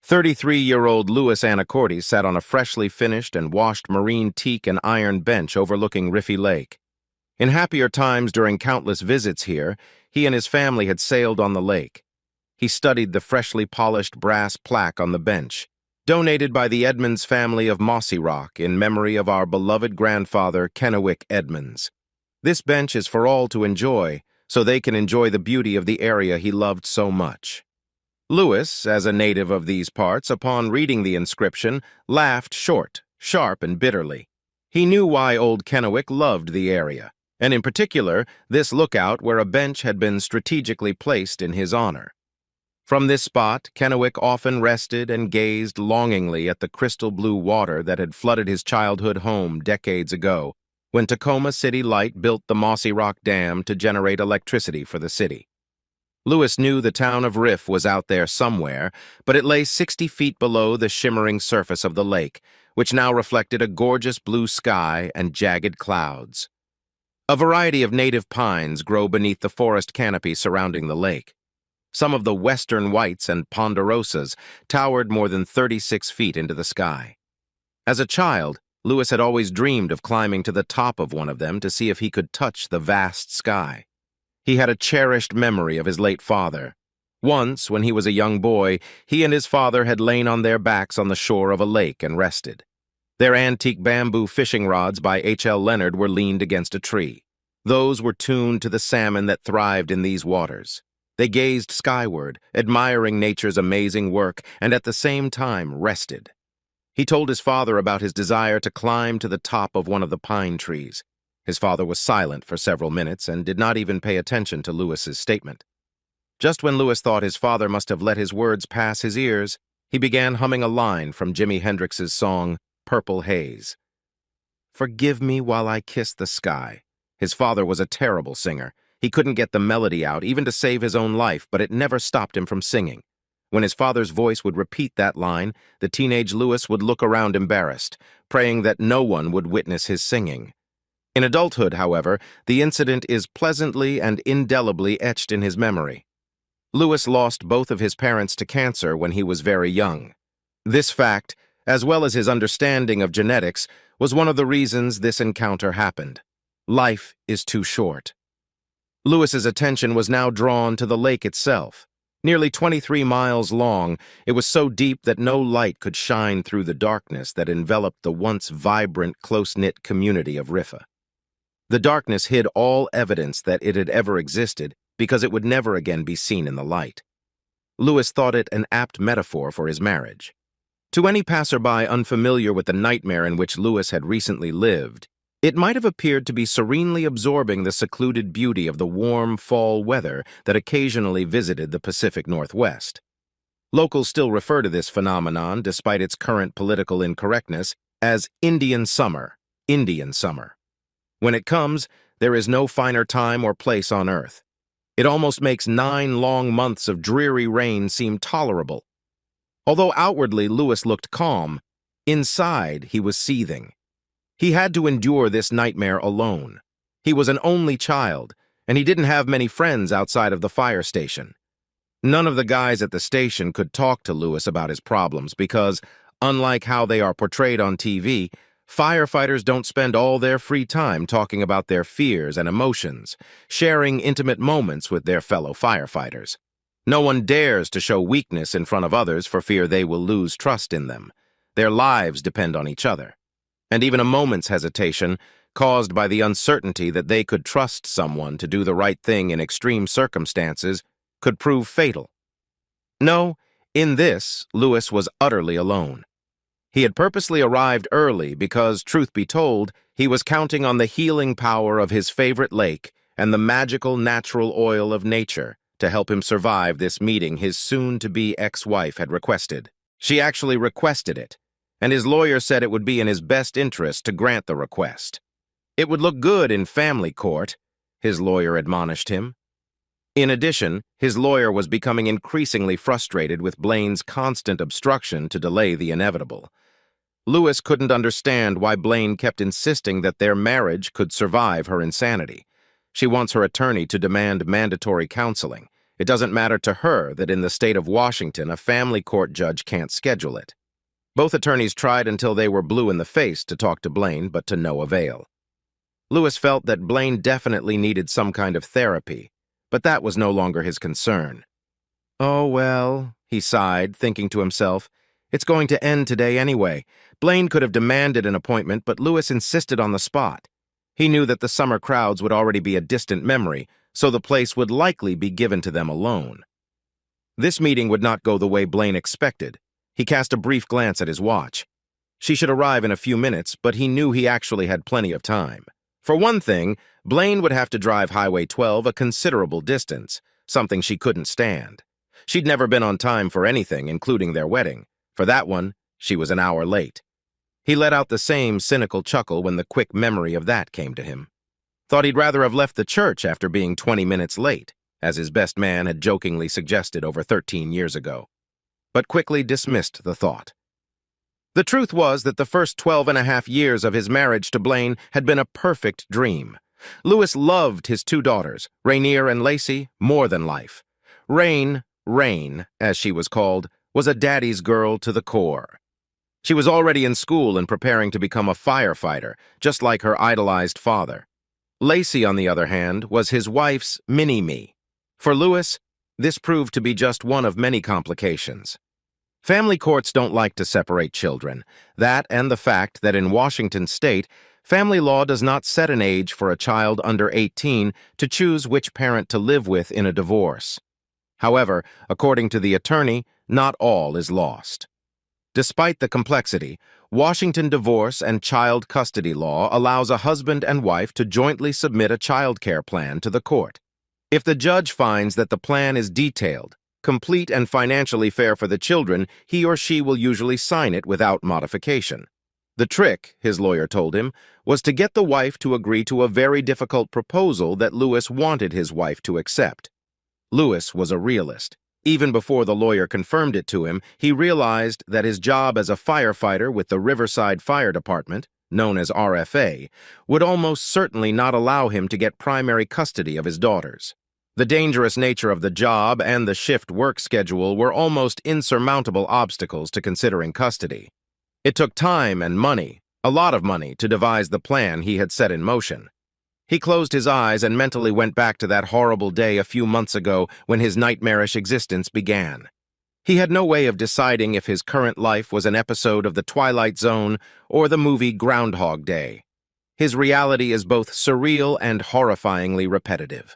33-year-old Louis Anacortes sat on a freshly finished and washed marine teak and iron bench overlooking Riffy Lake. In happier times during countless visits here, he and his family had sailed on the lake. He studied the freshly polished brass plaque on the bench, donated by the Edmonds family of Mossy Rock in memory of our beloved grandfather Kennewick Edmonds. This bench is for all to enjoy, so they can enjoy the beauty of the area he loved so much. Louis, as a native of these parts, upon reading the inscription, laughed short, sharp, and bitterly. He knew why old Kennewick loved the area, and in particular, this lookout where a bench had been strategically placed in his honor. From this spot, Kennewick often rested and gazed longingly at the crystal blue water that had flooded his childhood home decades ago, when Tacoma City Light built the Mossy Rock Dam to generate electricity for the city. Louis knew the town of Riff was out there somewhere, but it lay 60 feet below the shimmering surface of the lake, which now reflected a gorgeous blue sky and jagged clouds. A variety of native pines grow beneath the forest canopy surrounding the lake. Some of the western whites and ponderosas towered more than 36 feet into the sky. As a child, Louis had always dreamed of climbing to the top of one of them to see if he could touch the vast sky. He had a cherished memory of his late father. Once, when he was a young boy, he and his father had lain on their backs on the shore of a lake and rested. Their antique bamboo fishing rods by H.L. Leonard were leaned against a tree. Those were tuned to the salmon that thrived in these waters. They gazed skyward, admiring nature's amazing work, and at the same time rested. He told his father about his desire to climb to the top of one of the pine trees. His father was silent for several minutes and did not even pay attention to Louis's statement. Just when Louis thought his father must have let his words pass his ears, he began humming a line from Jimi Hendrix's song, Purple Haze. "Forgive me while I kiss the sky." His father was a terrible singer. He couldn't get the melody out, even to save his own life, but it never stopped him from singing. When his father's voice would repeat that line, the teenage Louis would look around embarrassed, praying that no one would witness his singing. In adulthood, however, the incident is pleasantly and indelibly etched in his memory. Louis lost both of his parents to cancer when he was very young. This fact, as well as his understanding of genetics, was one of the reasons this encounter happened. Life is too short. Louis's attention was now drawn to the lake itself. Nearly 23 miles long, it was so deep that no light could shine through the darkness that enveloped the once vibrant, close-knit community of Riffa. The darkness hid all evidence that it had ever existed because it would never again be seen in the light. Louis thought it an apt metaphor for his marriage. To any passerby unfamiliar with the nightmare in which Louis had recently lived, it might have appeared to be serenely absorbing the secluded beauty of the warm fall weather that occasionally visited the Pacific Northwest. Locals still refer to this phenomenon, despite its current political incorrectness, as Indian summer, Indian summer. When it comes, there is no finer time or place on earth. It almost makes 9 long months of dreary rain seem tolerable. Although outwardly Louis looked calm, inside he was seething. He had to endure this nightmare alone. He was an only child, and he didn't have many friends outside of the fire station. None of the guys at the station could talk to Louis about his problems because, unlike how they are portrayed on TV, firefighters don't spend all their free time talking about their fears and emotions, sharing intimate moments with their fellow firefighters. No one dares to show weakness in front of others for fear they will lose trust in them. Their lives depend on each other. And even a moment's hesitation, caused by the uncertainty that they could trust someone to do the right thing in extreme circumstances, could prove fatal. No, in this, Louis was utterly alone. He had purposely arrived early because, truth be told, he was counting on the healing power of his favorite lake and the magical natural oil of nature to help him survive this meeting his soon-to-be ex-wife had requested. She actually requested it, and his lawyer said it would be in his best interest to grant the request. It would look good in family court, his lawyer admonished him. In addition, his lawyer was becoming increasingly frustrated with Blaine's constant obstruction to delay the inevitable. Louis couldn't understand why Blaine kept insisting that their marriage could survive her insanity. She wants her attorney to demand mandatory counseling, It doesn't matter to her that in the state of Washington, a family court judge can't schedule it. Both attorneys tried until they were blue in the face to talk to Blaine, but to no avail. Lewis felt that Blaine definitely needed some kind of therapy, but that was no longer his concern. "Oh, well," he sighed, thinking to himself, "it's going to end today anyway." Blaine could have demanded an appointment, but Lewis insisted on the spot. He knew that the summer crowds would already be a distant memory, so the place would likely be given to them alone. This meeting would not go the way Blaine expected. He cast a brief glance at his watch. She should arrive in a few minutes, but he knew he actually had plenty of time. For one thing, Blaine would have to drive Highway 12 a considerable distance, something she couldn't stand. She'd never been on time for anything, including their wedding. For that one, she was an hour late. He let out the same cynical chuckle when the quick memory of that came to him. Thought he'd rather have left the church after being 20 minutes late, as his best man had jokingly suggested over 13 years ago, but quickly dismissed the thought. The truth was that the first 12.5 years of his marriage to Blaine had been a perfect dream. Lewis loved his two daughters, Rainier and Lacey, more than life. Rain, as she was called, was a daddy's girl to the core. She was already in school and preparing to become a firefighter, just like her idolized father. Lacey, on the other hand, was his wife's mini-me. For Lewis, this proved to be just one of many complications. Family courts don't like to separate children. That and the fact that in Washington state, family law does not set an age for a child under 18 to choose which parent to live with in a divorce. However, according to the attorney, not all is lost. Despite the complexity, Washington divorce and child custody law allows a husband and wife to jointly submit a child care plan to the court. If the judge finds that the plan is detailed, complete and financially fair for the children, he or she will usually sign it without modification. The trick, his lawyer told him, was to get the wife to agree to a very difficult proposal that Lewis wanted his wife to accept. Lewis was a realist. Even before the lawyer confirmed it to him, he realized that his job as a firefighter with the Riverside Fire Department, known as RFA, would almost certainly not allow him to get primary custody of his daughters. The dangerous nature of the job and the shift work schedule were almost insurmountable obstacles to considering custody. It took time and money, a lot of money, to devise the plan he had set in motion. He closed his eyes and mentally went back to that horrible day a few months ago when his nightmarish existence began. He had no way of deciding if his current life was an episode of The Twilight Zone or the movie Groundhog Day. His reality is both surreal and horrifyingly repetitive.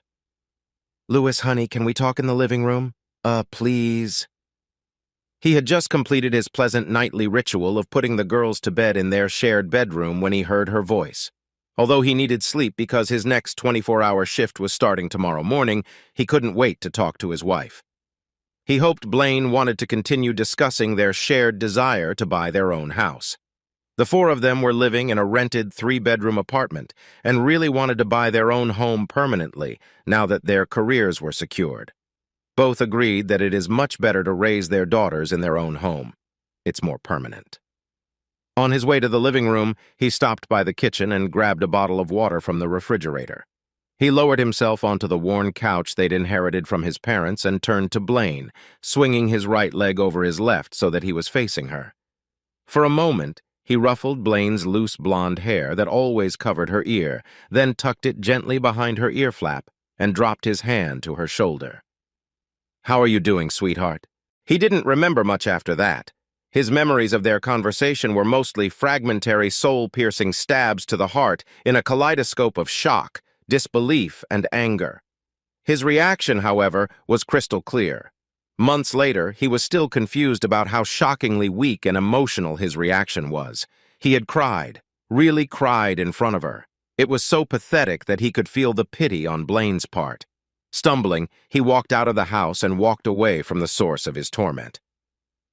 "Lewis, honey, can we talk in the living room? Please." He had just completed his pleasant nightly ritual of putting the girls to bed in their shared bedroom when he heard her voice. Although he needed sleep because his next 24-hour shift was starting tomorrow morning, he couldn't wait to talk to his wife. He hoped Blaine wanted to continue discussing their shared desire to buy their own house. The four of them were living in a rented 3-bedroom apartment and really wanted to buy their own home permanently now that their careers were secured. Both agreed that it is much better to raise their daughters in their own home. It's more permanent. On his way to the living room, he stopped by the kitchen and grabbed a bottle of water from the refrigerator. He lowered himself onto the worn couch they'd inherited from his parents and turned to Blaine, swinging his right leg over his left so that he was facing her. For a moment, he ruffled Blaine's loose blonde hair that always covered her ear, then tucked it gently behind her ear flap and dropped his hand to her shoulder. "How are you doing, sweetheart?" He didn't remember much after that. His memories of their conversation were mostly fragmentary, soul-piercing stabs to the heart in a kaleidoscope of shock, disbelief, and anger. His reaction, however, was crystal clear. Months later, he was still confused about how shockingly weak and emotional his reaction was. He had cried, really cried in front of her. It was so pathetic that he could feel the pity on Blaine's part. Stumbling, he walked out of the house and walked away from the source of his torment.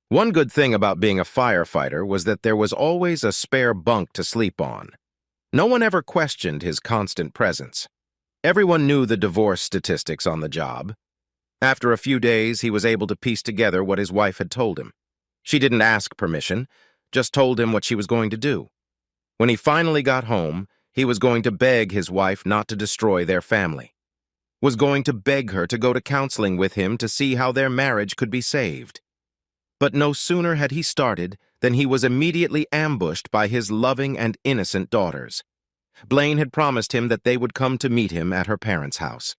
One good thing about being a firefighter was that there was always a spare bunk to sleep on. No one ever questioned his constant presence. Everyone knew the divorce statistics on the job. After a few days, he was able to piece together what his wife had told him. She didn't ask permission, just told him what she was going to do. When he finally got home, he was going to beg his wife not to destroy their family. was going to beg her to go to counseling with him to see how their marriage could be saved. But no sooner had he started than he was immediately ambushed by his loving and innocent daughters. Blaine had promised him that they would come to meet him at her parents' house.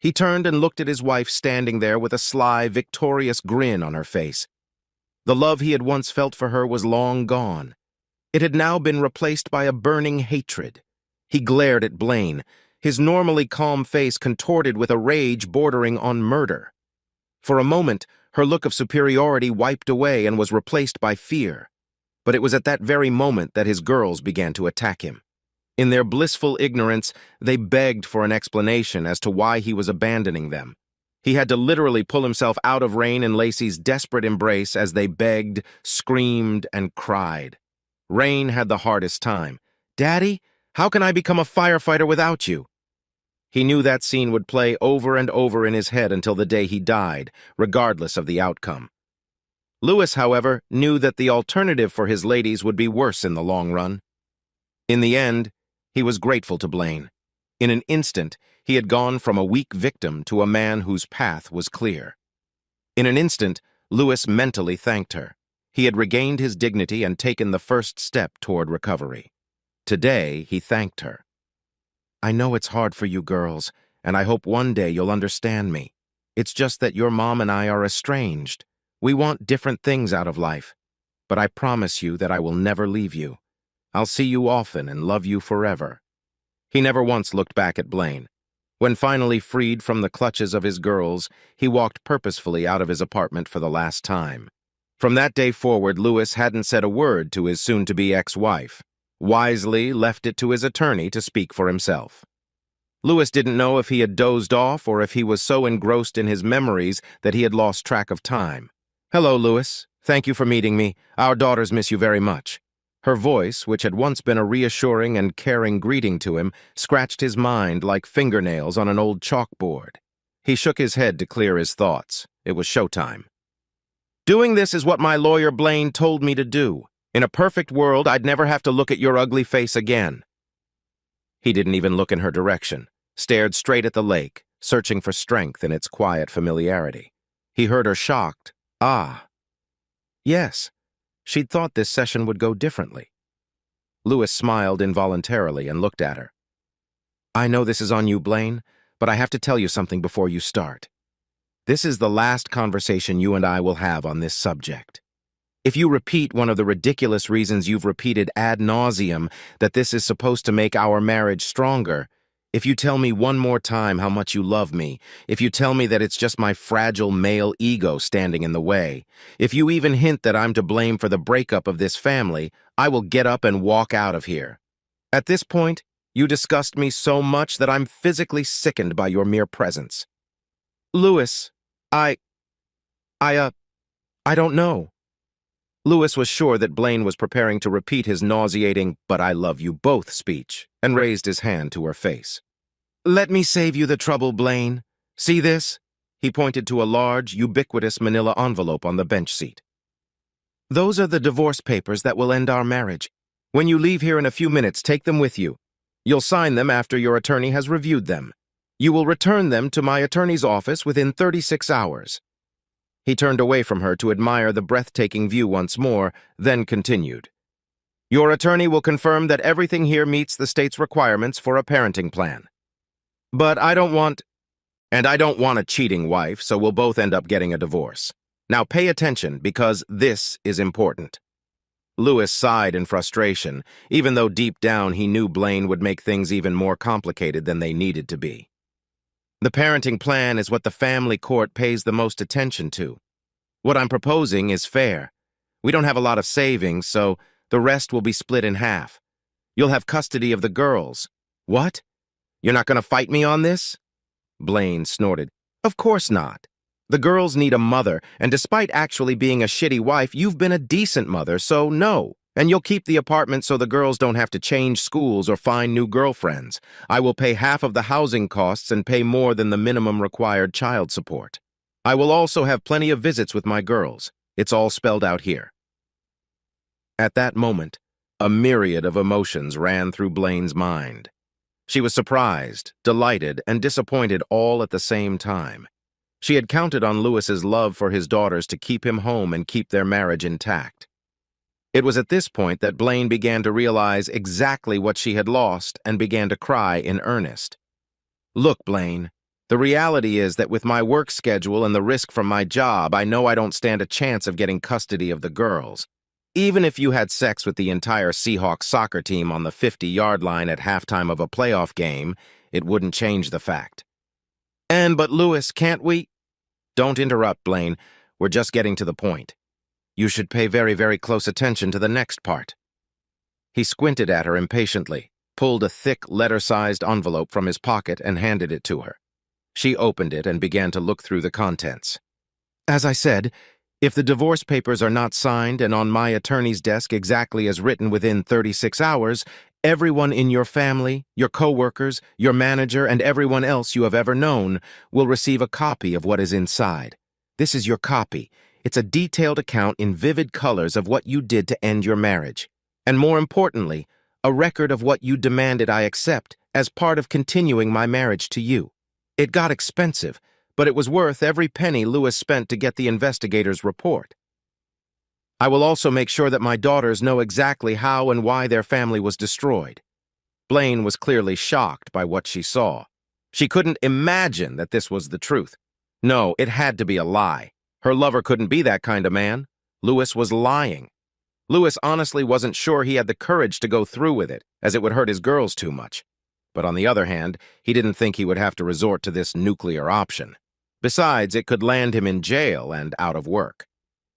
He turned and looked at his wife standing there with a sly, victorious grin on her face. The love he had once felt for her was long gone. It had now been replaced by a burning hatred. He glared at Blaine, his normally calm face contorted with a rage bordering on murder. For a moment, her look of superiority wiped away and was replaced by fear. But it was at that very moment that his girls began to attack him. In their blissful ignorance, they begged for an explanation as to why he was abandoning them. He had to literally pull himself out of Rain and Lacey's desperate embrace as they begged, screamed, and cried. Rain had the hardest time. "Daddy, how can I become a firefighter without you?" He knew that scene would play over and over in his head until the day he died, regardless of the outcome. Lewis, however, knew that the alternative for his ladies would be worse in the long run. In the end, he was grateful to Blaine. In an instant, he had gone from a weak victim to a man whose path was clear. In an instant, Lewis mentally thanked her. He had regained his dignity and taken the first step toward recovery. Today, he thanked her. "I know it's hard for you girls, and I hope one day you'll understand me. It's just that your mom and I are estranged. We want different things out of life. But I promise you that I will never leave you. I'll see you often and love you forever." He never once looked back at Blaine. When finally freed from the clutches of his girls, he walked purposefully out of his apartment for the last time. From that day forward, Lewis hadn't said a word to his soon-to-be ex-wife. Wisely left it to his attorney to speak for himself. Lewis didn't know if he had dozed off or if he was so engrossed in his memories that he had lost track of time. "Hello, Lewis. Thank you for meeting me. Our daughters miss you very much." Her voice, which had once been a reassuring and caring greeting to him, scratched his mind like fingernails on an old chalkboard. He shook his head to clear his thoughts. It was showtime. "Doing this is what my lawyer Blaine told me to do. In a perfect world, I'd never have to look at your ugly face again." He didn't even look in her direction, stared straight at the lake, searching for strength in its quiet familiarity. He heard her shocked, "Ah." Yes. She'd thought this session would go differently. Lewis smiled involuntarily and looked at her. "I know this is on you, Blaine, but I have to tell you something before you start. This is the last conversation you and I will have on this subject. If you repeat one of the ridiculous reasons you've repeated ad nauseum that this is supposed to make our marriage stronger, if you tell me one more time how much you love me, if you tell me that it's just my fragile male ego standing in the way, if you even hint that I'm to blame for the breakup of this family, I will get up and walk out of here. At this point, you disgust me so much that I'm physically sickened by your mere presence." "Lewis, I don't know." Lewis was sure that Blaine was preparing to repeat his nauseating "but I love you both" speech, and raised his hand to her face. "Let me save you the trouble, Blaine. See this?" He pointed to a large, ubiquitous manila envelope on the bench seat. "Those are the divorce papers that will end our marriage. When you leave here in a few minutes, take them with you. You'll sign them after your attorney has reviewed them. You will return them to my attorney's office within 36 hours. He turned away from her to admire the breathtaking view once more, then continued. "Your attorney will confirm that everything here meets the state's requirements for a parenting plan. But I don't want a cheating wife, so we'll both end up getting a divorce. Now pay attention, because this is important." Lewis sighed in frustration, even though deep down he knew Blaine would make things even more complicated than they needed to be. The parenting plan is what the family court pays the most attention to. What I'm proposing is fair. We don't have a lot of savings, so the rest will be split in half. You'll have custody of the girls. What? You're not going to fight me on this? Blaine snorted. Of course not. The girls need a mother, and despite actually being a shitty wife, you've been a decent mother, so no. And you'll keep the apartment so the girls don't have to change schools or find new girlfriends. I will pay half of the housing costs and pay more than the minimum required child support. I will also have plenty of visits with my girls. It's all spelled out here. At that moment, a myriad of emotions ran through Blaine's mind. She was surprised, delighted, and disappointed all at the same time. She had counted on Lewis's love for his daughters to keep him home and keep their marriage intact. It was at this point that Blaine began to realize exactly what she had lost and began to cry in earnest. "Look, Blaine, the reality is that with my work schedule and the risk from my job, I know I don't stand a chance of getting custody of the girls. Even if you had sex with the entire Seahawks soccer team on the 50-yard line at halftime of a playoff game, it wouldn't change the fact." But Lewis, can't we?" "Don't interrupt, Blaine. We're just getting to the point. You should pay very, very close attention to the next part." He squinted at her impatiently, pulled a thick, letter-sized envelope from his pocket and handed it to her. She opened it and began to look through the contents. "As I said, if the divorce papers are not signed and on my attorney's desk exactly as written within 36 hours, everyone in your family, your co-workers, your manager, and everyone else you have ever known will receive a copy of what is inside. This is your copy. It's a detailed account in vivid colors of what you did to end your marriage. And more importantly, a record of what you demanded I accept as part of continuing my marriage to you. It got expensive, but it was worth every penny Lewis spent to get the investigator's report. I will also make sure that my daughters know exactly how and why their family was destroyed." Blaine was clearly shocked by what she saw. She couldn't imagine that this was the truth. No, it had to be a lie. Her lover couldn't be that kind of man. Lewis was lying. Lewis honestly wasn't sure he had the courage to go through with it, as it would hurt his girls too much. But on the other hand, he didn't think he would have to resort to this nuclear option. Besides, it could land him in jail and out of work.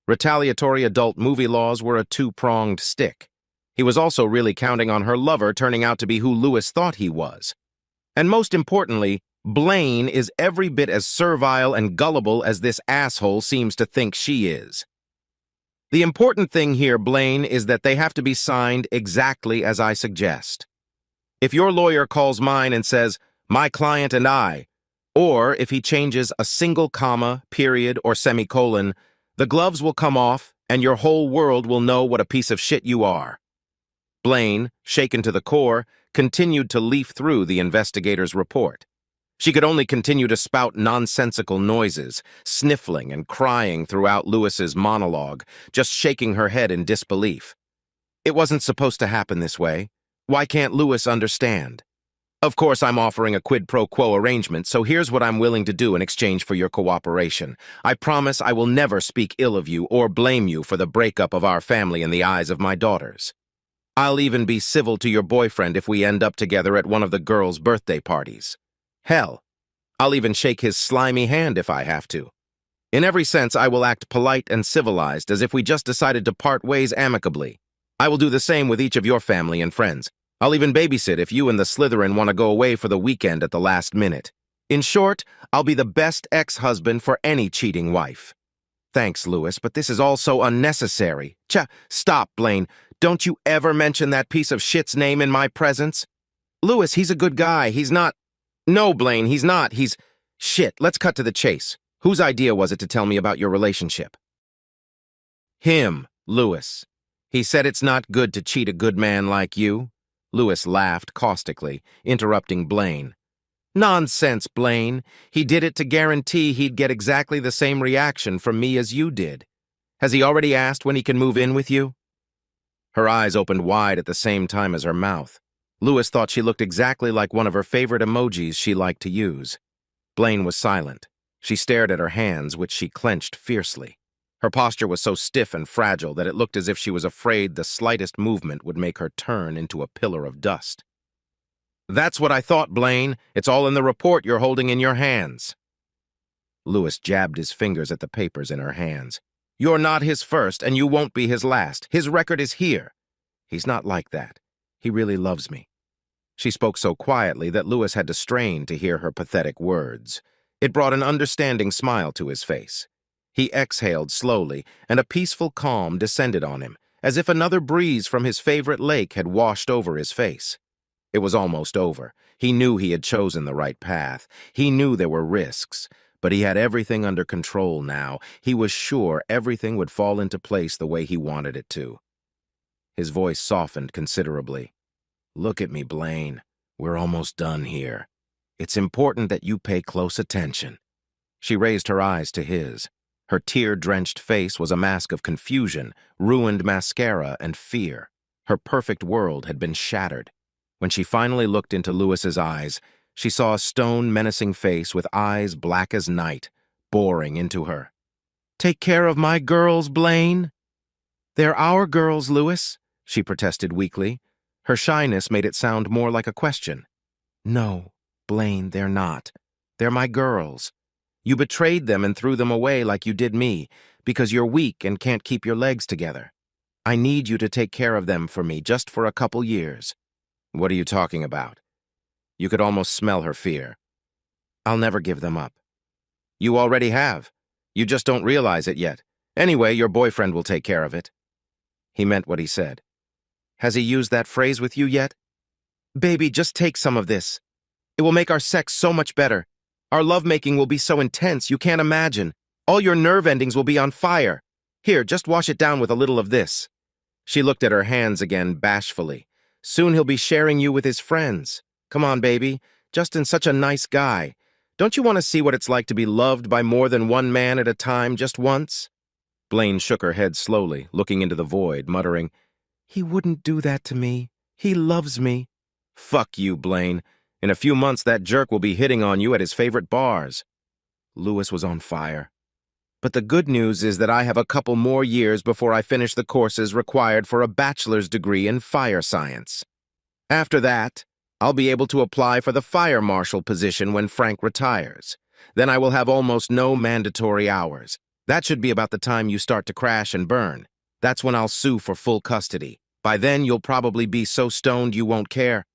Retaliatory adult movie laws were a two-pronged stick. He was also really counting on her lover turning out to be who Lewis thought he was. And most importantly, Blaine is every bit as servile and gullible as this asshole seems to think she is. The important thing here, Blaine, is that they have to be signed exactly as I suggest. If your lawyer calls mine and says, "My client and I," or if he changes a single comma, period, or semicolon, the gloves will come off and your whole world will know what a piece of shit you are. Blaine, shaken to the core, continued to leaf through the investigator's report. She could only continue to spout nonsensical noises, sniffling and crying throughout Lewis's monologue, just shaking her head in disbelief. It wasn't supposed to happen this way. Why can't Lewis understand? Of course, I'm offering a quid pro quo arrangement, so here's what I'm willing to do in exchange for your cooperation. I promise I will never speak ill of you or blame you for the breakup of our family in the eyes of my daughters. I'll even be civil to your boyfriend if we end up together at one of the girls' birthday parties. Hell, I'll even shake his slimy hand if I have to. In every sense, I will act polite and civilized, as if we just decided to part ways amicably. I will do the same with each of your family and friends. I'll even babysit if you and the Slytherin want to go away for the weekend at the last minute. In short, I'll be the best ex-husband for any cheating wife. Thanks, Lewis, but this is all so unnecessary. Stop, Blaine. Don't you ever mention that piece of shit's name in my presence. Lewis, he's a good guy. He's not... No, Blaine, he's not. He's... Shit, let's cut to the chase. Whose idea was it to tell me about your relationship? Him, Lewis. He said it's not good to cheat a good man like you. Lewis laughed caustically, interrupting Blaine. Nonsense, Blaine. He did it to guarantee he'd get exactly the same reaction from me as you did. Has he already asked when he can move in with you? Her eyes opened wide at the same time as her mouth. Lewis thought she looked exactly like one of her favorite emojis she liked to use. Blaine was silent. She stared at her hands, which she clenched fiercely. Her posture was so stiff and fragile that it looked as if she was afraid the slightest movement would make her turn into a pillar of dust. That's what I thought, Blaine. It's all in the report you're holding in your hands. Lewis jabbed his fingers at the papers in her hands. You're not his first, and you won't be his last. His record is here. He's not like that. He really loves me. She spoke so quietly that Lewis had to strain to hear her pathetic words. It brought an understanding smile to his face. He exhaled slowly, and a peaceful calm descended on him, as if another breeze from his favorite lake had washed over his face. It was almost over. He knew he had chosen the right path. He knew there were risks, but he had everything under control now. He was sure everything would fall into place the way he wanted it to. His voice softened considerably. Look at me, Blaine. We're almost done here. It's important that you pay close attention." She raised her eyes to his. Her tear-drenched face was a mask of confusion, ruined mascara, and fear. Her perfect world had been shattered. When she finally looked into Lewis's eyes, she saw a stone, menacing face with eyes black as night, boring into her. "Take care of my girls, Blaine." "They're our girls, Lewis," she protested weakly. Her shyness made it sound more like a question. "No, Blaine, they're not. They're my girls. You betrayed them and threw them away like you did me, because you're weak and can't keep your legs together. I need you to take care of them for me, just for a couple years." "What are you talking about?" You could almost smell her fear. "I'll never give them up." "You already have. You just don't realize it yet. Anyway, your boyfriend will take care of it." He meant what he said. "Has he used that phrase with you yet?" "Baby, just take some of this. It will make our sex so much better. Our lovemaking will be so intense you can't imagine. All your nerve endings will be on fire. Here, just wash it down with a little of this." She looked at her hands again bashfully. "Soon he'll be sharing you with his friends. Come on, baby. Justin's such a nice guy. Don't you want to see what it's like to be loved by more than one man at a time just once?" Blaine shook her head slowly, looking into the void, muttering, "He wouldn't do that to me. He loves me." "Fuck you, Blaine. In a few months, that jerk will be hitting on you at his favorite bars." Lewis was on fire. "But the good news is that I have a couple more years before I finish the courses required for a bachelor's degree in fire science. After that, I'll be able to apply for the fire marshal position when Frank retires. Then I will have almost no mandatory hours. That should be about the time you start to crash and burn. That's when I'll sue for full custody. By then, you'll probably be so stoned you won't care."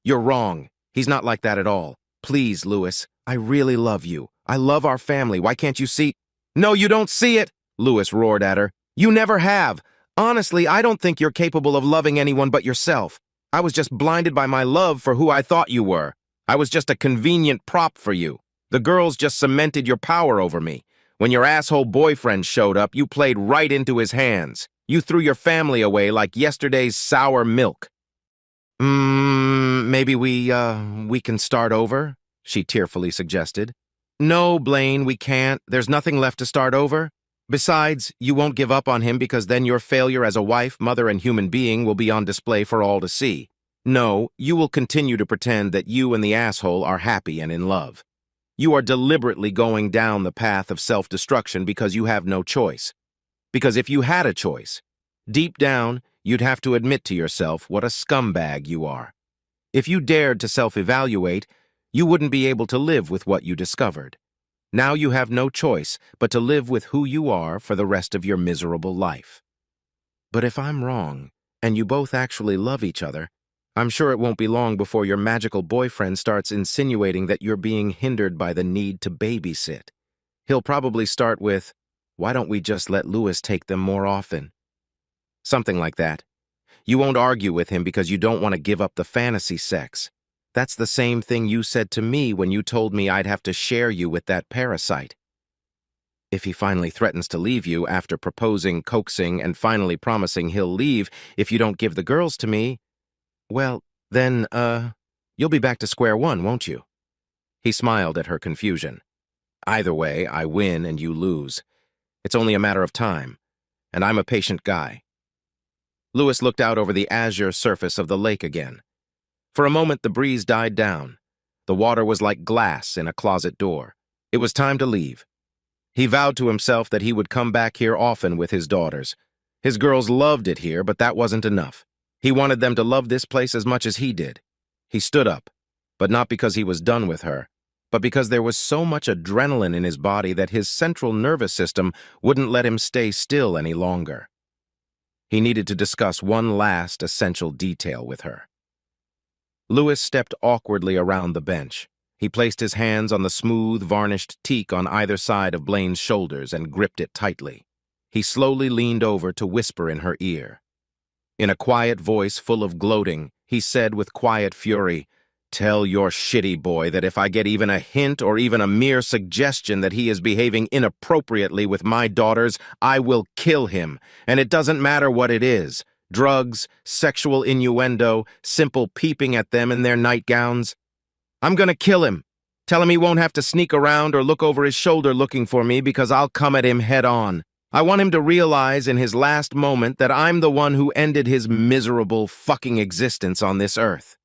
"You're wrong. He's not like that at all. Please, Lewis, I really love you. I love our family. Why can't you see—" "No, you don't see it," Lewis roared at her. "You never have. Honestly, I don't think you're capable of loving anyone but yourself. I was just blinded by my love for who I thought you were. I was just a convenient prop for you. The girls just cemented your power over me. When your asshole boyfriend showed up, you played right into his hands. You threw your family away like yesterday's sour milk." Maybe we can start over," she tearfully suggested. "No, Blaine, we can't. There's nothing left to start over. Besides, you won't give up on him because then your failure as a wife, mother, and human being will be on display for all to see. No, you will continue to pretend that you and the asshole are happy and in love. You are deliberately going down the path of self-destruction because you have no choice. Because if you had a choice, deep down, you'd have to admit to yourself what a scumbag you are. If you dared to self-evaluate, you wouldn't be able to live with what you discovered. Now you have no choice but to live with who you are for the rest of your miserable life. But if I'm wrong, and you both actually love each other, I'm sure it won't be long before your magical boyfriend starts insinuating that you're being hindered by the need to babysit. He'll probably start with, 'Why don't we just let Lewis take them more often?' Something like that. You won't argue with him because you don't want to give up the fantasy sex. That's the same thing you said to me when you told me I'd have to share you with that parasite. If he finally threatens to leave you after proposing, coaxing, and finally promising he'll leave if you don't give the girls to me, well, then, you'll be back to square one, won't you?" He smiled at her confusion. "Either way, I win and you lose. It's only a matter of time, and I'm a patient guy." Lewis looked out over the azure surface of the lake again. For a moment, the breeze died down. The water was like glass in a closet door. It was time to leave. He vowed to himself that he would come back here often with his daughters. His girls loved it here, but that wasn't enough. He wanted them to love this place as much as he did. He stood up, but not because he was done with her, but because there was so much adrenaline in his body that his central nervous system wouldn't let him stay still any longer. He needed to discuss one last essential detail with her. Lewis stepped awkwardly around the bench. He placed his hands on the smooth, varnished teak on either side of Blaine's shoulders and gripped it tightly. He slowly leaned over to whisper in her ear. In a quiet voice full of gloating, he said with quiet fury, "Tell your shitty boy that if I get even a hint or even a mere suggestion that he is behaving inappropriately with my daughters, I will kill him, and it doesn't matter what it is. Drugs, sexual innuendo, simple peeping at them in their nightgowns. I'm gonna kill him. Tell him he won't have to sneak around or look over his shoulder looking for me because I'll come at him head on. I want him to realize in his last moment that I'm the one who ended his miserable fucking existence on this earth.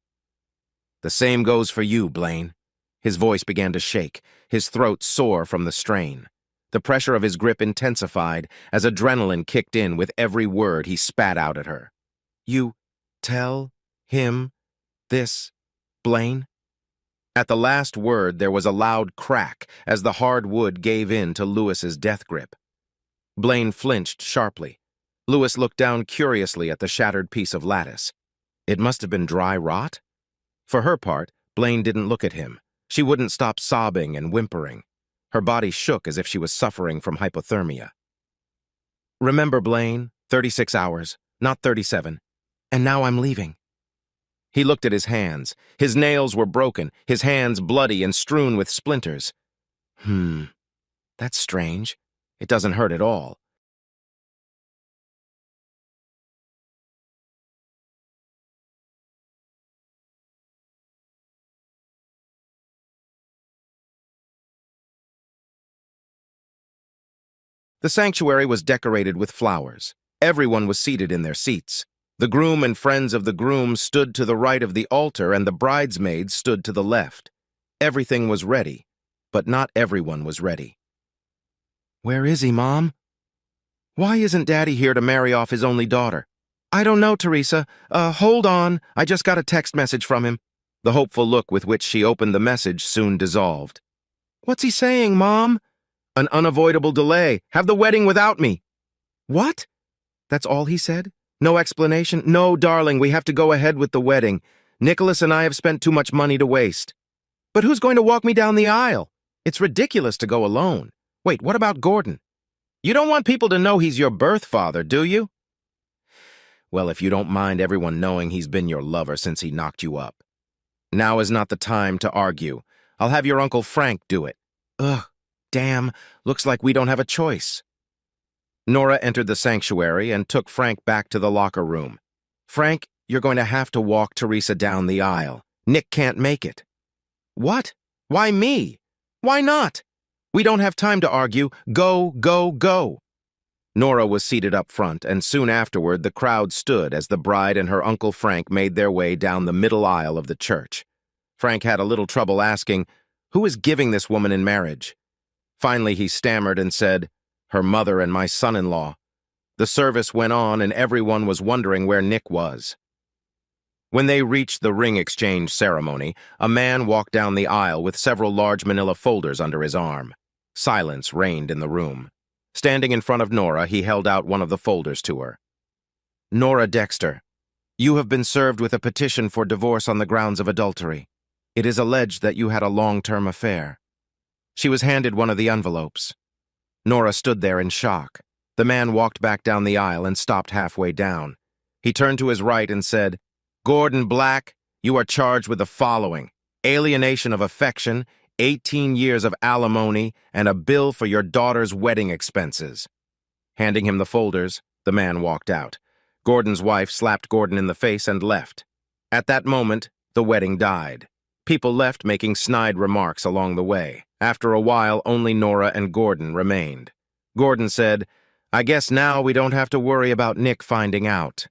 The same goes for you, Blaine. His voice began to shake, his throat sore from the strain. The pressure of his grip intensified as adrenaline kicked in with every word he spat out at her. You tell him this, Blaine? At the last word, there was a loud crack as the hard wood gave in to Lewis's death grip. Blaine flinched sharply. Lewis looked down curiously at the shattered piece of lattice. It must have been dry rot? For her part, Blaine didn't look at him. She wouldn't stop sobbing and whimpering. Her body shook as if she was suffering from hypothermia. Remember, Blaine, 36 hours, not 37. And now I'm leaving. He looked at his hands. His nails were broken, his hands bloody and strewn with splinters. That's strange. It doesn't hurt at all. The sanctuary was decorated with flowers. Everyone was seated in their seats. The groom and friends of the groom stood to the right of the altar and the bridesmaids stood to the left. Everything was ready, but not everyone was ready. Where is he, Mom? Why isn't Daddy here to marry off his only daughter? I don't know, Teresa. Hold on. I just got a text message from him. The hopeful look with which she opened the message soon dissolved. What's he saying, Mom? An unavoidable delay. Have the wedding without me. What? That's all he said? No explanation? No, darling, we have to go ahead with the wedding. Nicholas and I have spent too much money to waste. But who's going to walk me down the aisle? It's ridiculous to go alone. Wait, what about Gordon? You don't want people to know he's your birth father, do you? Well, if you don't mind everyone knowing he's been your lover since he knocked you up. Now is not the time to argue. I'll have your Uncle Frank do it. Ugh, damn, looks like we don't have a choice. Nora entered the sanctuary and took Frank back to the locker room. Frank, you're going to have to walk Teresa down the aisle. Nick can't make it. What? Why me? Why not? We don't have time to argue. Go, go, go. Nora was seated up front, and soon afterward the crowd stood as the bride and her Uncle Frank made their way down the middle aisle of the church. Frank had a little trouble asking, who is giving this woman in marriage? Finally he stammered and said, her mother and my son-in-law. The service went on and everyone was wondering where Nick was. When they reached the ring exchange ceremony, a man walked down the aisle with several large manila folders under his arm. Silence reigned in the room. Standing in front of Nora, he held out one of the folders to her. Nora Dexter, you have been served with a petition for divorce on the grounds of adultery. It is alleged that you had a long-term affair. She was handed one of the envelopes. Nora stood there in shock. The man walked back down the aisle and stopped halfway down. He turned to his right and said, Gordon Black, you are charged with the following: alienation of affection, 18 years of alimony, and a bill for your daughter's wedding expenses. Handing him the folders, the man walked out. Gordon's wife slapped Gordon in the face and left. At that moment, the wedding died. People left making snide remarks along the way. After a while, only Nora and Gordon remained. Gordon said, I guess now we don't have to worry about Nick finding out.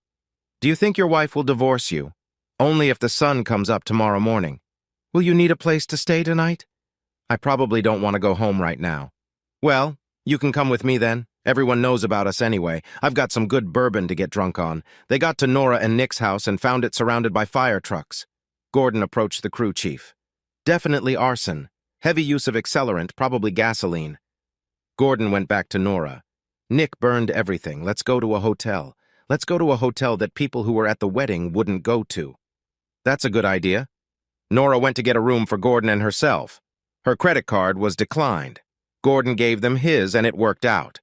Do you think your wife will divorce you? Only if the sun comes up tomorrow morning. Will you need a place to stay tonight? I probably don't want to go home right now. Well, you can come with me then. Everyone knows about us anyway. I've got some good bourbon to get drunk on. They got to Nora and Nick's house and found it surrounded by fire trucks. Gordon approached the crew chief. Definitely arson. Heavy use of accelerant, probably gasoline. Gordon went back to Nora. Nick burned everything. Let's go to a hotel. Let's go to a hotel that people who were at the wedding wouldn't go to. That's a good idea. Nora went to get a room for Gordon and herself. Her credit card was declined. Gordon gave them his and it worked out.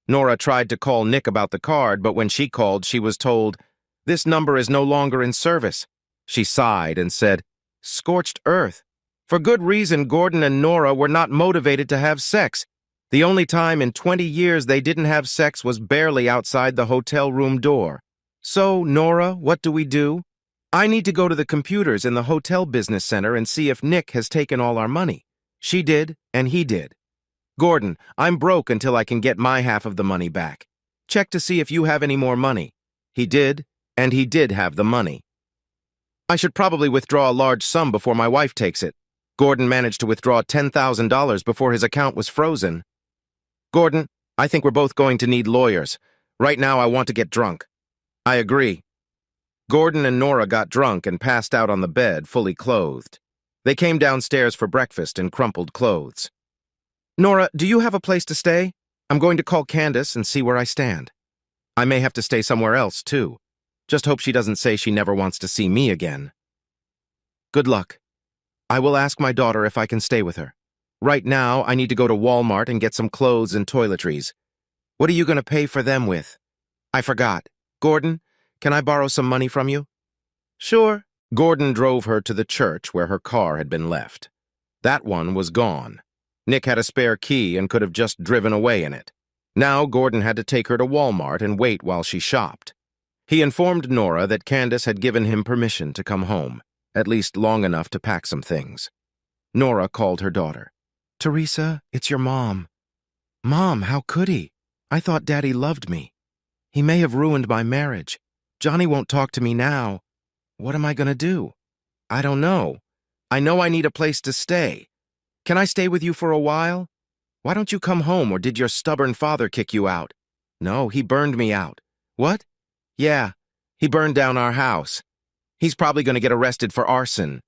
Nora tried to call Nick about the card, but when she called, she was told, this number is no longer in service. She sighed and said, scorched earth. For good reason, Gordon and Nora were not motivated to have sex. The only time in 20 years they didn't have sex was barely outside the hotel room door. So, Nora, what do we do? I need to go to the computers in the hotel business center and see if Nick has taken all our money. She did, and he did. Gordon, I'm broke until I can get my half of the money back. Check to see if you have any more money. He did, and he did have the money. I should probably withdraw a large sum before my wife takes it. Gordon managed to withdraw $10,000 before his account was frozen. Gordon, I think we're both going to need lawyers. Right now I want to get drunk. I agree. Gordon and Nora got drunk and passed out on the bed, fully clothed. They came downstairs for breakfast in crumpled clothes. Nora, do you have a place to stay? I'm going to call Candace and see where I stand. I may have to stay somewhere else, too. Just hope she doesn't say she never wants to see me again. Good luck. I will ask my daughter if I can stay with her. Right now, I need to go to Walmart and get some clothes and toiletries. What are you going to pay for them with? I forgot. Gordon, can I borrow some money from you? Sure. Gordon drove her to the church where her car had been left. That one was gone. Nick had a spare key and could have just driven away in it. Now Gordon had to take her to Walmart and wait while she shopped. He informed Nora that Candace had given him permission to come home, at least long enough to pack some things. Nora called her daughter. Teresa, it's your mom. Mom, how could he? I thought Daddy loved me. He may have ruined my marriage. Johnny won't talk to me now. What am I going to do? I don't know. I know I need a place to stay. Can I stay with you for a while? Why don't you come home, or did your stubborn father kick you out? No, he burned me out. What? Yeah, he burned down our house. He's probably going to get arrested for arson.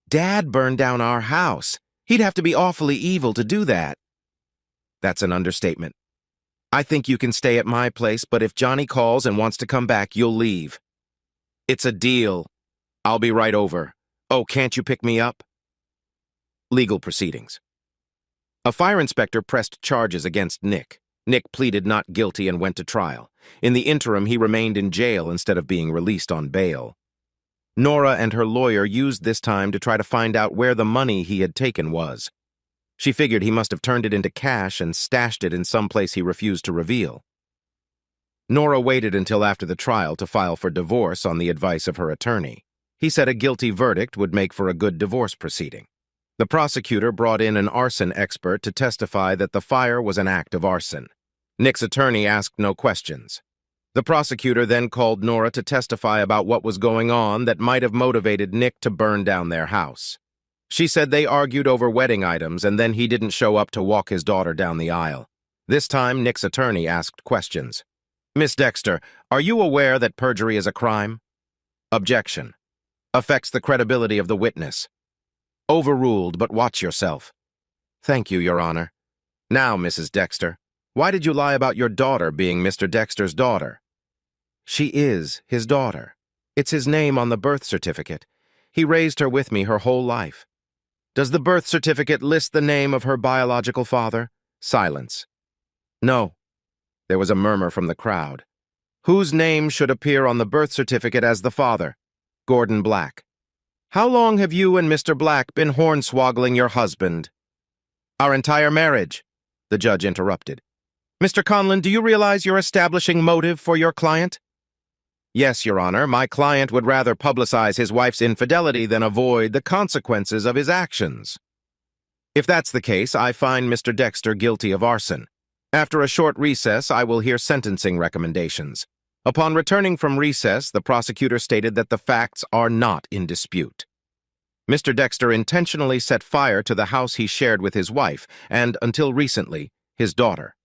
Dad burned down our house. He'd have to be awfully evil to do that. That's an understatement. I think you can stay at my place, but if Johnny calls and wants to come back, you'll leave. It's a deal. I'll be right over. Oh, can't you pick me up? Legal proceedings. A fire inspector pressed charges against Nick. Nick pleaded not guilty and went to trial. In the interim, he remained in jail instead of being released on bail. Nora and her lawyer used this time to try to find out where the money he had taken was. She figured he must have turned it into cash and stashed it in some place he refused to reveal. Nora waited until after the trial to file for divorce on the advice of her attorney. He said a guilty verdict would make for a good divorce proceeding. The prosecutor brought in an arson expert to testify that the fire was an act of arson. Nick's attorney asked no questions. The prosecutor then called Nora to testify about what was going on that might have motivated Nick to burn down their house. She said they argued over wedding items and then he didn't show up to walk his daughter down the aisle. This time, Nick's attorney asked questions. Miss Dexter, are you aware that perjury is a crime? Objection. Affects the credibility of the witness. Overruled, but watch yourself. Thank you, Your Honor. Now, Mrs. Dexter, why did you lie about your daughter being Mr. Dexter's daughter? She is his daughter. It's his name on the birth certificate. He raised her with me her whole life. Does the birth certificate list the name of her biological father? Silence. No. There was a murmur from the crowd. Whose name should appear on the birth certificate as the father? Gordon Black. How long have you and Mr. Black been hornswoggling your husband? Our entire marriage, the judge interrupted. Mr. Conlon, do you realize you're establishing motive for your client? Yes, Your Honor, my client would rather publicize his wife's infidelity than avoid the consequences of his actions. If that's the case, I find Mr. Dexter guilty of arson. After a short recess, I will hear sentencing recommendations. Upon returning from recess, the prosecutor stated that the facts are not in dispute. Mr. Dexter intentionally set fire to the house he shared with his wife and, until recently, his daughter.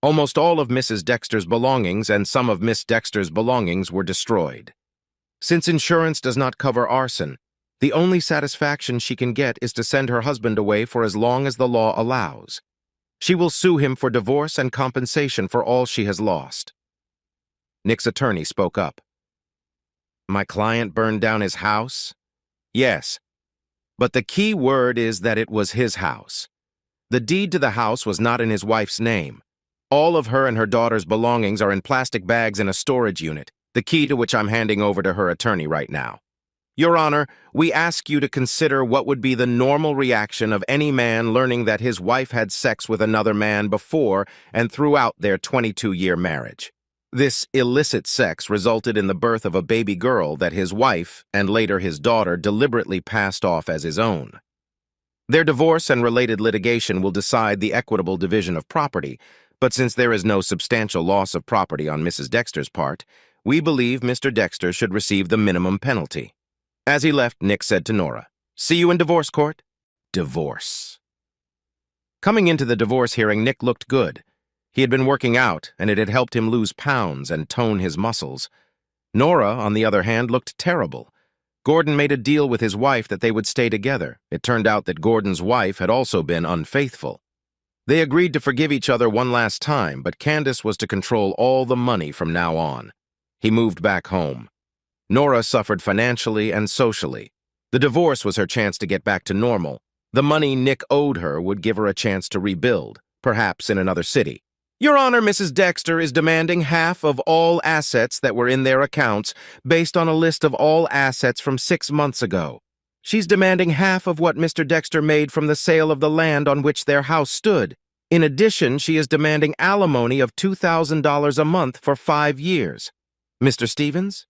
Almost all of Mrs. Dexter's belongings and some of Miss Dexter's belongings were destroyed. Since insurance does not cover arson, the only satisfaction she can get is to send her husband away for as long as the law allows. She will sue him for divorce and compensation for all she has lost. Nick's attorney spoke up. My client burned down his house? Yes, but the key word is that it was his house. The deed to the house was not in his wife's name. All of her and her daughter's belongings are in plastic bags in a storage unit, the key to which I'm handing over to her attorney right now. Your Honor, we ask you to consider what would be the normal reaction of any man learning that his wife had sex with another man before and throughout their 22-year marriage. This illicit sex resulted in the birth of a baby girl that his wife, and later his daughter, deliberately passed off as his own. Their divorce and related litigation will decide the equitable division of property, but since there is no substantial loss of property on Mrs. Dexter's part, we believe Mr. Dexter should receive the minimum penalty. As he left, Nick said to Nora, "See you in divorce court." Divorce. Coming into the divorce hearing, Nick looked good. He had been working out, and it had helped him lose pounds and tone his muscles. Nora, on the other hand, looked terrible. Gordon made a deal with his wife that they would stay together. It turned out that Gordon's wife had also been unfaithful. They agreed to forgive each other one last time, but Candace was to control all the money from now on. He moved back home. Nora suffered financially and socially. The divorce was her chance to get back to normal. The money Nick owed her would give her a chance to rebuild, perhaps in another city. "Your Honor, Mrs. Dexter is demanding half of all assets that were in their accounts based on a list of all assets from 6 months ago. She's demanding half of what Mr. Dexter made from the sale of the land on which their house stood. In addition, she is demanding alimony of $2,000 a month for 5 years. Mr. Stevens?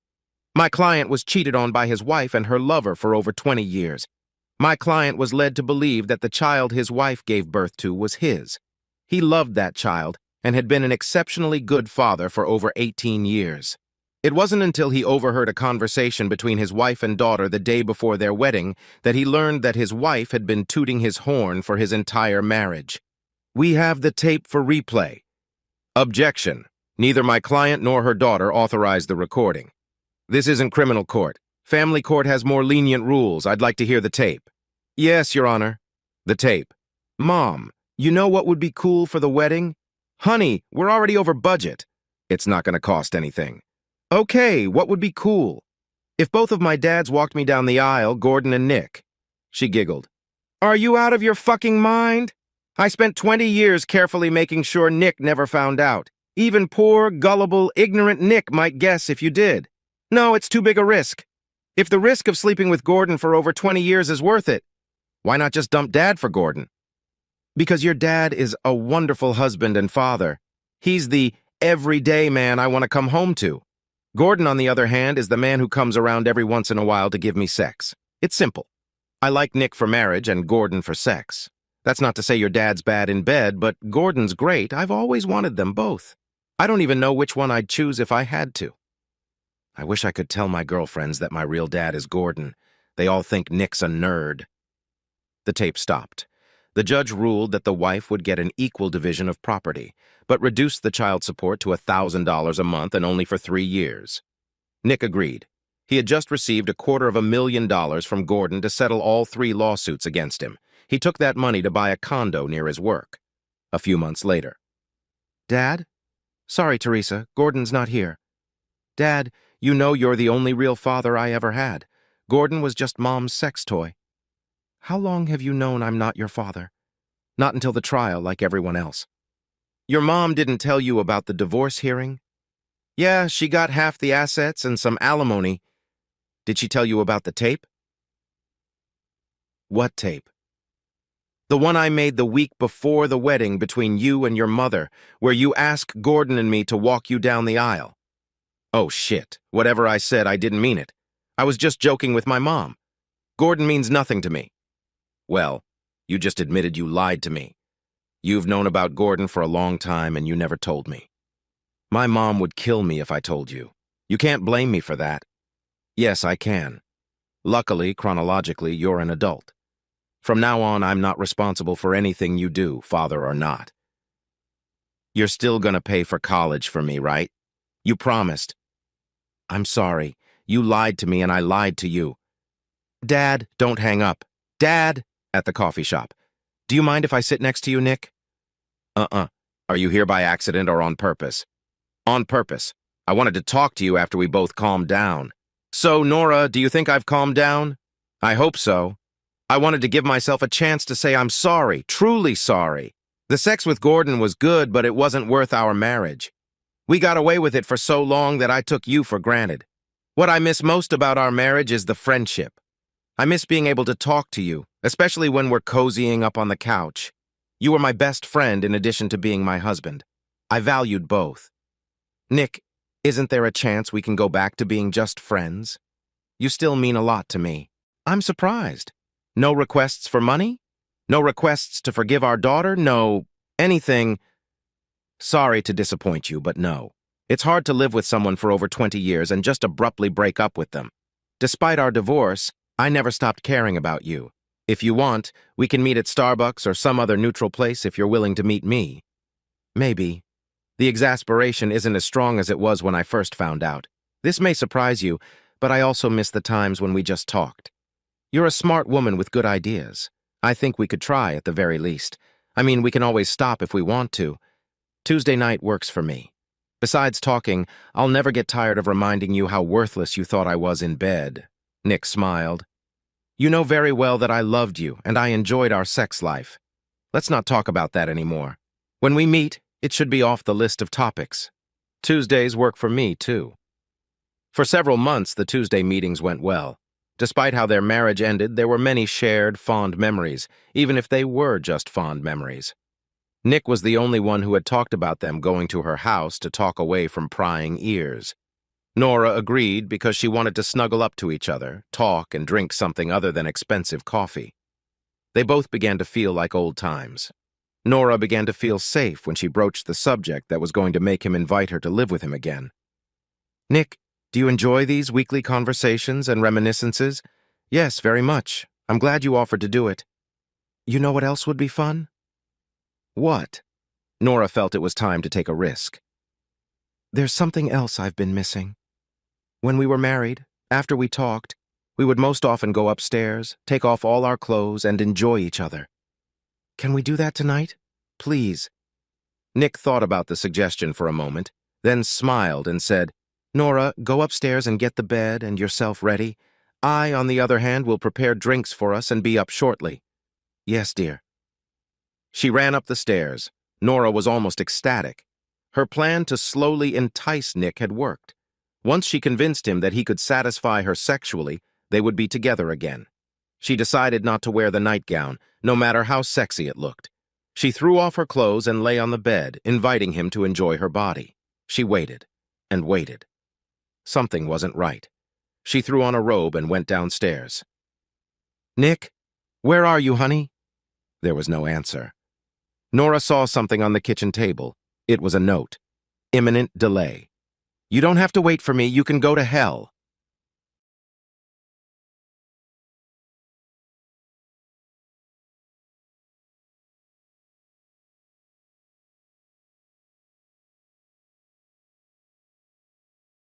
My client was cheated on by his wife and her lover for over 20 years. My client was led to believe that the child his wife gave birth to was his. He loved that child and had been an exceptionally good father for over 18 years. It wasn't until he overheard a conversation between his wife and daughter the day before their wedding that he learned that his wife had been tooting his horn for his entire marriage. We have the tape for replay. Objection. Neither my client nor her daughter authorized the recording. This isn't criminal court. Family court has more lenient rules. I'd like to hear the tape. Yes, Your Honor. The tape. Mom, you know what would be cool for the wedding? Honey, we're already over budget. It's not going to cost anything. Okay, what would be cool? If both of my dads walked me down the aisle, Gordon and Nick. She giggled. Are you out of your fucking mind? I spent 20 years carefully making sure Nick never found out. Even poor, gullible, ignorant Nick might guess if you did. No, it's too big a risk. If the risk of sleeping with Gordon for over 20 years is worth it, why not just dump Dad for Gordon? Because your dad is a wonderful husband and father. He's the everyday man I want to come home to. Gordon, on the other hand, is the man who comes around every once in a while to give me sex. It's simple. I like Nick for marriage and Gordon for sex. That's not to say your dad's bad in bed, but Gordon's great. I've always wanted them both. I don't even know which one I'd choose if I had to. I wish I could tell my girlfriends that my real dad is Gordon. They all think Nick's a nerd. The tape stopped. The judge ruled that the wife would get an equal division of property, but reduced the child support to $1,000 a month and only for 3 years. Nick agreed. He had just received $250,000 from Gordon to settle all 3 lawsuits against him. He took that money to buy a condo near his work. A few months later. Dad? Sorry, Teresa, Gordon's not here. Dad, you know you're the only real father I ever had. Gordon was just Mom's sex toy. How long have you known I'm not your father? Not until the trial, like everyone else. Your mom didn't tell you about the divorce hearing? Yeah, she got half the assets and some alimony. Did she tell you about the tape? What tape? The one I made the week before the wedding between you and your mother, where you asked Gordon and me to walk you down the aisle. Oh, shit. Whatever I said, I didn't mean it. I was just joking with my mom. Gordon means nothing to me. Well, you just admitted you lied to me. You've known about Gordon for a long time and you never told me. My mom would kill me if I told you. You can't blame me for that. Yes, I can. Luckily, chronologically, you're an adult. From now on, I'm not responsible for anything you do, father or not. You're still gonna pay for college for me, right? You promised. I'm sorry. You lied to me and I lied to you. Dad, don't hang up. Dad! At the coffee shop. Do you mind if I sit next to you, Nick? Are you here by accident or on purpose? On purpose. I wanted to talk to you after we both calmed down. So, Nora, do you think I've calmed down? I hope so. I wanted to give myself a chance to say I'm sorry, truly sorry. The sex with Gordon was good, but it wasn't worth our marriage. We got away with it for so long that I took you for granted. What I miss most about our marriage is the friendship. I miss being able to talk to you, especially when we're cozying up on the couch. You were my best friend in addition to being my husband. I valued both. Nick, Isn't there a chance we can go back to being just friends? You still mean a lot to me. I'm surprised. No requests for money? No requests to forgive our daughter? No anything? Sorry to disappoint you, but no. It's hard to live with someone for over 20 years and just abruptly break up with them. Despite our divorce, I never stopped caring about you. If you want, we can meet at Starbucks or some other neutral place if you're willing to meet me. Maybe. The exasperation isn't as strong as it was when I first found out. This may surprise you, but I also miss the times when we just talked. You're a smart woman with good ideas. I think we could try at the very least. I mean, we can always stop if we want to. Tuesday night works for me. Besides talking, I'll never get tired of reminding you how worthless you thought I was in bed. Nick smiled. You know very well that I loved you and I enjoyed our sex life. Let's not talk about that anymore. When we meet, it should be off the list of topics. Tuesdays work for me, too. For several months, the Tuesday meetings went well. Despite how their marriage ended, there were many shared, fond memories, even if they were just fond memories. Nick was the only one who had talked about them going to her house to talk away from prying ears. Nora agreed because she wanted to snuggle up to each other, talk, and drink something other than expensive coffee. They both began to feel like old times. Nora began to feel safe when she broached the subject that was going to make him invite her to live with him again. Nick, do you enjoy these weekly conversations and reminiscences? Yes, very much. I'm glad you offered to do it. You know what else would be fun? What? Nora felt it was time to take a risk. There's something else I've been missing. When we were married, after we talked, we would most often go upstairs, take off all our clothes, and enjoy each other. Can we do that tonight? Please. Nick thought about the suggestion for a moment, then smiled and said, Nora, go upstairs and get the bed and yourself ready. I, on the other hand, will prepare drinks for us and be up shortly. Yes, dear. She ran up the stairs. Nora was almost ecstatic. Her plan to slowly entice Nick had worked. Once she convinced him that he could satisfy her sexually, they would be together again. She decided not to wear the nightgown, no matter how sexy it looked. She threw off her clothes and lay on the bed, inviting him to enjoy her body. She waited and waited. Something wasn't right. She threw on a robe and went downstairs. Nick, where are you, honey? There was no answer. Nora saw something on the kitchen table. It was a note. Imminent delay. You don't have to wait for me. You can go to hell.